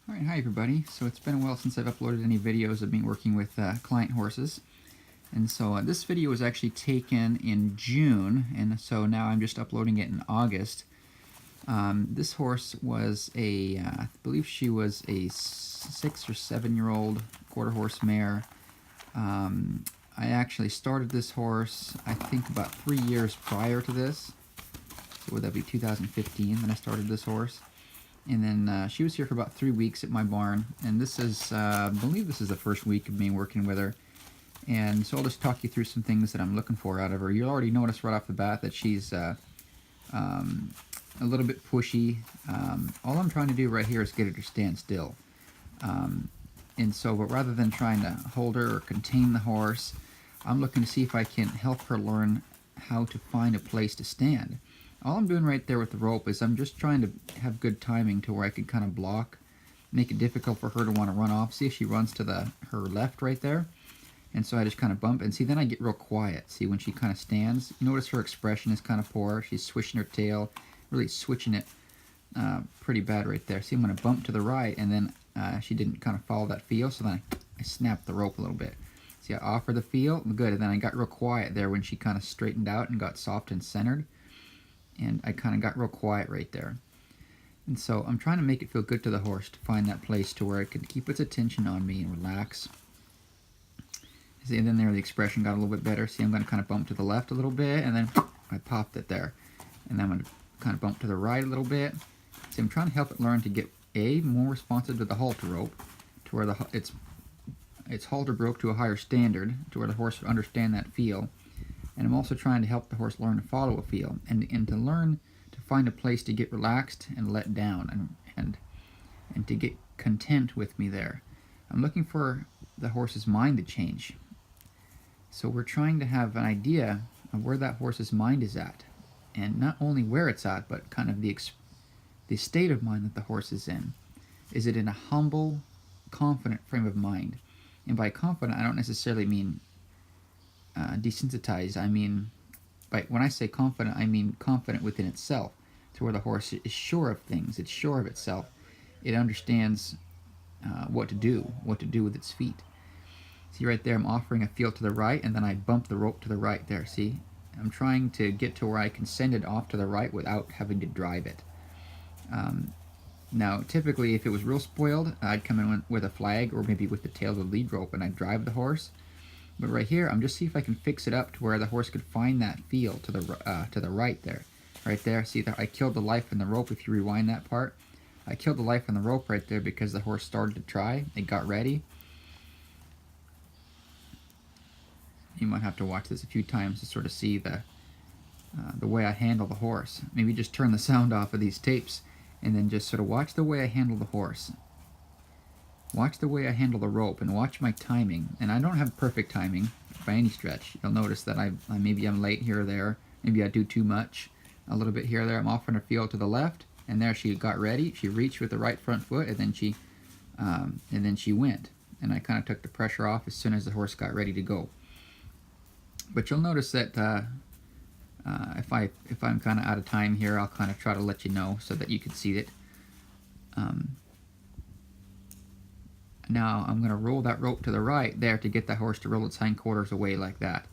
Alright, hi everybody. So it's been a while since I've uploaded any videos of me working with client horses. And so this video was actually taken in June, and so now I'm just uploading it in August. This horse was I believe she was a 6 or 7 year old quarter horse mare. I actually started this horse, I think about 3 years prior to this. So would that be 2015 when I started this horse? And then she was here for about 3 weeks at my barn, and this is, I believe this is the first week of me working with her. And so I'll just talk you through some things that I'm looking for out of her. You'll already notice right off the bat that she's a little bit pushy. All I'm trying to do right here is get her to stand still. And so, but rather than trying to hold her or contain the horse, I'm looking to see if I can help her learn how to find a place to stand. All I'm doing right there with the rope is I'm just trying to have good timing to where I can kind of block, make it difficult for her to want to run off. See if she runs to her left right there. And so I just kind of bump, and see, then I get real quiet. See, when she kind of stands, you notice her expression is kind of poor. She's swishing her tail, really switching it pretty bad right there. See, I'm going to bump to the right, and then she didn't kind of follow that feel, so then I snapped the rope a little bit. See, I offer the feel, good, and then I got real quiet there when she kind of straightened out and got soft and centered. And I kind of got real quiet right there. And so I'm trying to make it feel good to the horse to find that place to where it can keep its attention on me and relax. See, and then there the expression got a little bit better. See, I'm going to kind of bump to the left a little bit, and then I popped it there. And then I'm going to kind of bump to the right a little bit. See, I'm trying to help it learn to get, more responsive to the halter rope, to where its halter broke to a higher standard, to where the horse would understand that feel. And I'm also trying to help the horse learn to follow a feel, and to learn to find a place to get relaxed and let down, and to get content with me there. I'm looking for the horse's mind to change. So we're trying to have an idea of where that horse's mind is at, and not only where it's at, but kind of the state of mind that the horse is in. Is it in a humble, confident frame of mind? And by confident, I don't necessarily mean desensitized. I mean, when I say confident, I mean confident within itself, to where the horse is sure of things, it's sure of itself, it understands what to do with its feet. See right there, I'm offering a feel to the right, and then I bump the rope to the right there. See, I'm trying to get to where I can send it off to the right without having to drive it. Now, typically, if it was real spoiled, I'd come in with a flag, or maybe with the tail of the lead rope, and I'd drive the horse. But right here, I'm just see if I can fix it up to where the horse could find that feel to the right there. Right there, see that I killed the life in the rope. If you rewind that part, I killed the life in the rope right there because the horse started to try. It got ready. You might have to watch this a few times to sort of see the way I handle the horse. Maybe just turn the sound off of these tapes, and then just sort of watch the way I handle the horse. Watch the way I handle the rope, and watch my timing. And I don't have perfect timing by any stretch. You'll notice that maybe I'm late here or there. Maybe I do too much. A little bit here or there. I'm offering her feel to the left, and there she got ready. She reached with the right front foot, and then she went. And I kind of took the pressure off as soon as the horse got ready to go. But you'll notice that if I'm kind of out of time here, I'll kind of try to let you know so that you can see it. Now I'm going to roll that rope to the right there to get the horse to roll its hindquarters away like that.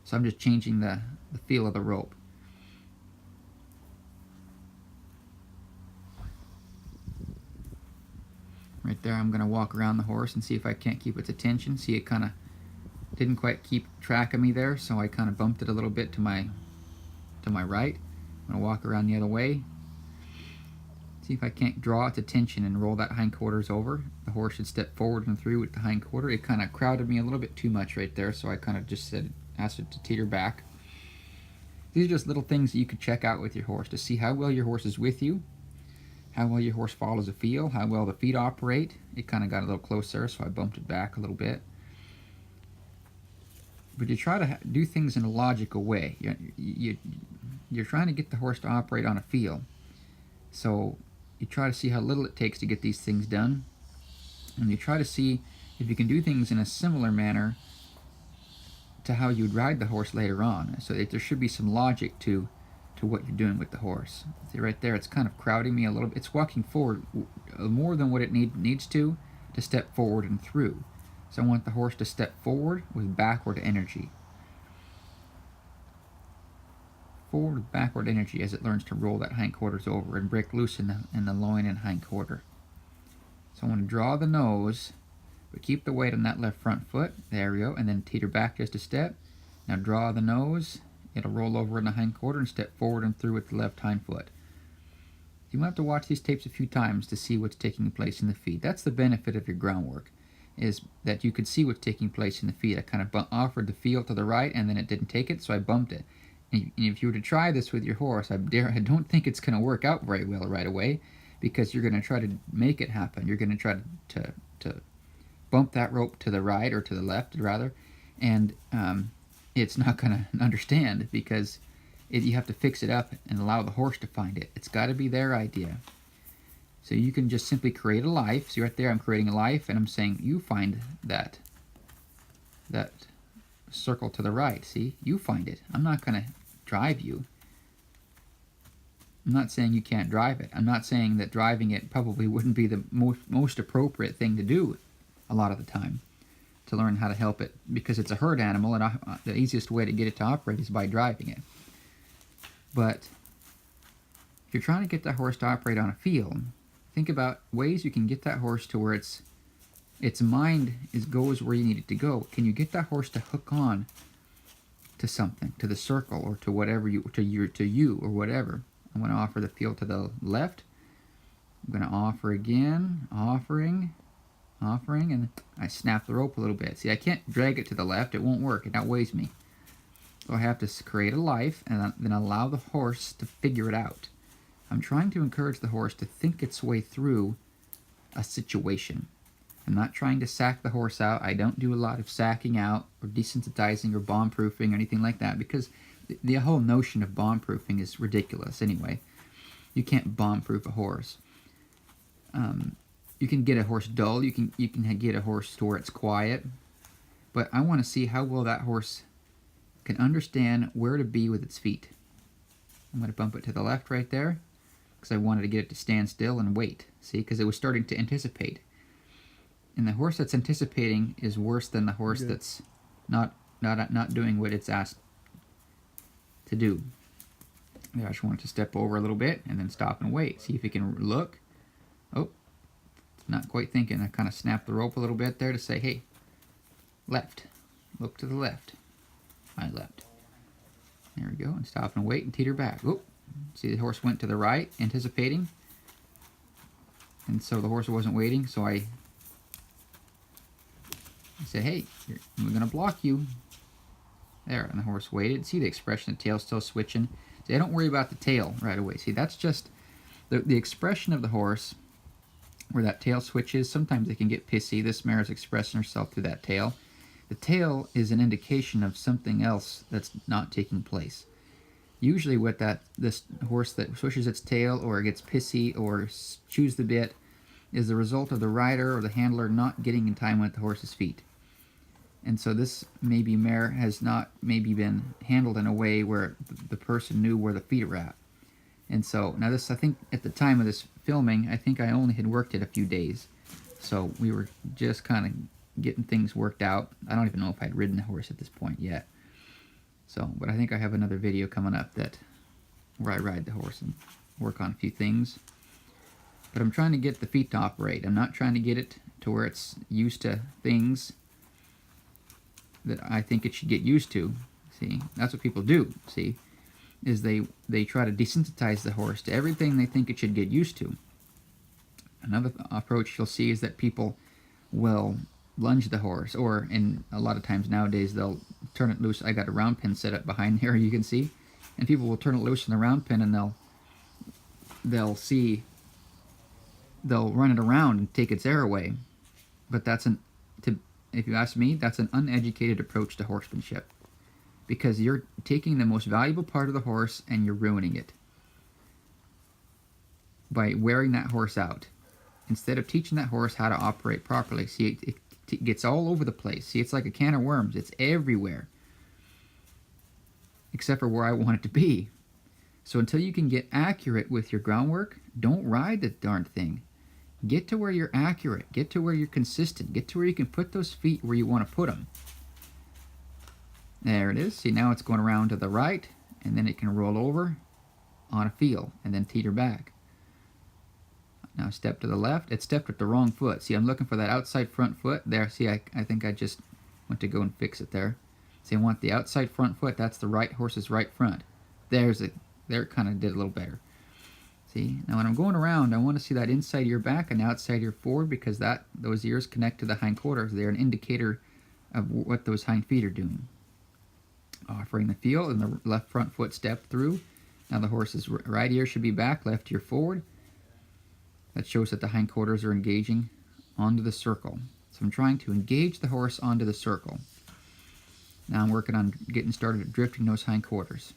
So I'm just changing the feel of the rope. Right there, I'm going to walk around the horse and see if I can't keep its attention. See, it kind of didn't quite keep track of me there, so I kind of bumped it a little bit to my right. I'm going to walk around the other way. See if I can't draw its attention and roll that hindquarters over. The horse should step forward and through with the hindquarter. It kind of crowded me a little bit too much right there, so I kind of just asked it to teeter back. These are just little things that you could check out with your horse to see how well your horse is with you, how well your horse follows a feel, how well the feet operate. It kind of got a little closer, so I bumped it back a little bit. But you try to do things in a logical way. You're trying to get the horse to operate on a feel. So you try to see how little it takes to get these things done, and you try to see if you can do things in a similar manner to how you'd ride the horse later on. So there should be some logic to to what you're doing with the horse. See right there, it's kind of crowding me a little bit. It's walking forward more than what it needs to step forward and through. So I want the horse to step forward with backward energy. Forward with backward energy as it learns to roll that hindquarters over and break loose in the loin and hindquarter. So I want to draw the nose, but keep the weight on that left front foot. There we go. And then teeter back just a step. Now draw the nose. It'll roll over in the hindquarter and step forward and through with the left hind foot. You might have to watch these tapes a few times to see what's taking place in the feet. That's the benefit of your groundwork, is that you could see what's taking place in the feet. I kind of offered the feel to the right, and then it didn't take it, so I bumped it. And if you were to try this with your horse, I don't think it's going to work out very well right away, because you're going to try to make it happen. You're going to try to bump that rope to the right, or to the left rather, and it's not going to understand, because you have to fix it up and allow the horse to find it. It's got to be their idea. So you can just simply create a life. See right there, I'm creating a life, and I'm saying you find that circle to the right. See, you find it. I'm not going to drive you. I'm not saying you can't drive it. I'm not saying that driving it probably wouldn't be the most appropriate thing to do a lot of the time, to learn how to help it, because it's a herd animal, and the easiest way to get it to operate is by driving it. But if you're trying to get that horse to operate on a field, think about ways you can get that horse to where its mind goes where you need it to go. Can you get that horse to hook on to something, to the circle, or to whatever to you or whatever? I'm going to offer the field to the left. I'm going to offer again, offering, and I snap the rope a little bit. See, I can't drag it to the left. It won't work. It outweighs me. So I have to create a life and then allow the horse to figure it out. I'm trying to encourage the horse to think its way through a situation. I'm not trying to sack the horse out. I don't do a lot of sacking out or desensitizing or bomb-proofing or anything like that, because the whole notion of bomb-proofing is ridiculous anyway. You can't bomb-proof a horse. You can get a horse dull. You can get a horse to where it's quiet. But I want to see how well that horse can understand where to be with its feet. I'm going to bump it to the left right there, because I wanted to get it to stand still and wait. See, because it was starting to anticipate. And the horse that's anticipating is worse than the horse that's not doing what it's asked to do. There, I just want it to step over a little bit and then stop and wait. See if it can look. Oh, it's not quite thinking. I kind of snapped the rope a little bit there to say, hey, left. Look to the left. My left. There we go. And stop and wait and teeter back. Oh, see the horse went to the right, anticipating. And so the horse wasn't waiting, so I said, hey, I'm going to block you. There, and the horse waited. See the expression, the tail's still switching. See, I don't worry about the tail right away. See, that's just the expression of the horse, where that tail switches. Sometimes they can get pissy. This mare is expressing herself through that tail. The tail is an indication of something else that's not taking place. Usually what this horse that swishes its tail or gets pissy or chews the bit is the result of the rider or the handler not getting in time with the horse's feet. And so this mare has not been handled in a way where the person knew where the feet were at. And so now this, I think at the time of this filming, I think I only had worked it a few days. So we were just kind of getting things worked out. I don't even know if I'd ridden the horse at this point yet. So, but I think I have another video coming up where I ride the horse and work on a few things. But I'm trying to get the feet to operate. I'm not trying to get it to where it's used to things that I think it should get used to. See, that's what people do, see, is they try to desensitize the horse to everything they think it should get used to. Another approach you'll see is that people will lunge the horse, or in a lot of times nowadays they'll turn it loose. I got a round pin set up behind there, you can see, and people will turn it loose in the round pin, and they'll run it around and take its air away. But if you ask me, that's an uneducated approach to horsemanship, because you're taking the most valuable part of the horse and you're ruining it by wearing that horse out. Instead of teaching that horse how to operate properly, see, it gets all over the place. See, it's like a can of worms. It's everywhere, except for where I want it to be. So until you can get accurate with your groundwork, don't ride the darn thing. Get to where you're accurate. Get to where you're consistent. Get to where you can put those feet where you want to put them. There it is. See, now it's going around to the right, and then it can roll over on a feel, and then teeter back. Now step to the left. It stepped with the wrong foot. See, I'm looking for that outside front foot. There, see, I think I just went to go and fix it there. See, I want the outside front foot. That's the right horse's right front. There's it. There it kind of did a little better. See, now when I'm going around, I want to see that inside ear back and outside ear forward, because those ears connect to the hindquarters. They're an indicator of what those hind feet are doing. Offering the feel, and the left front foot step through. Now the horse's right ear should be back, left ear forward. That shows that the hindquarters are engaging onto the circle. So I'm trying to engage the horse onto the circle. Now I'm working on getting started at drifting those hindquarters.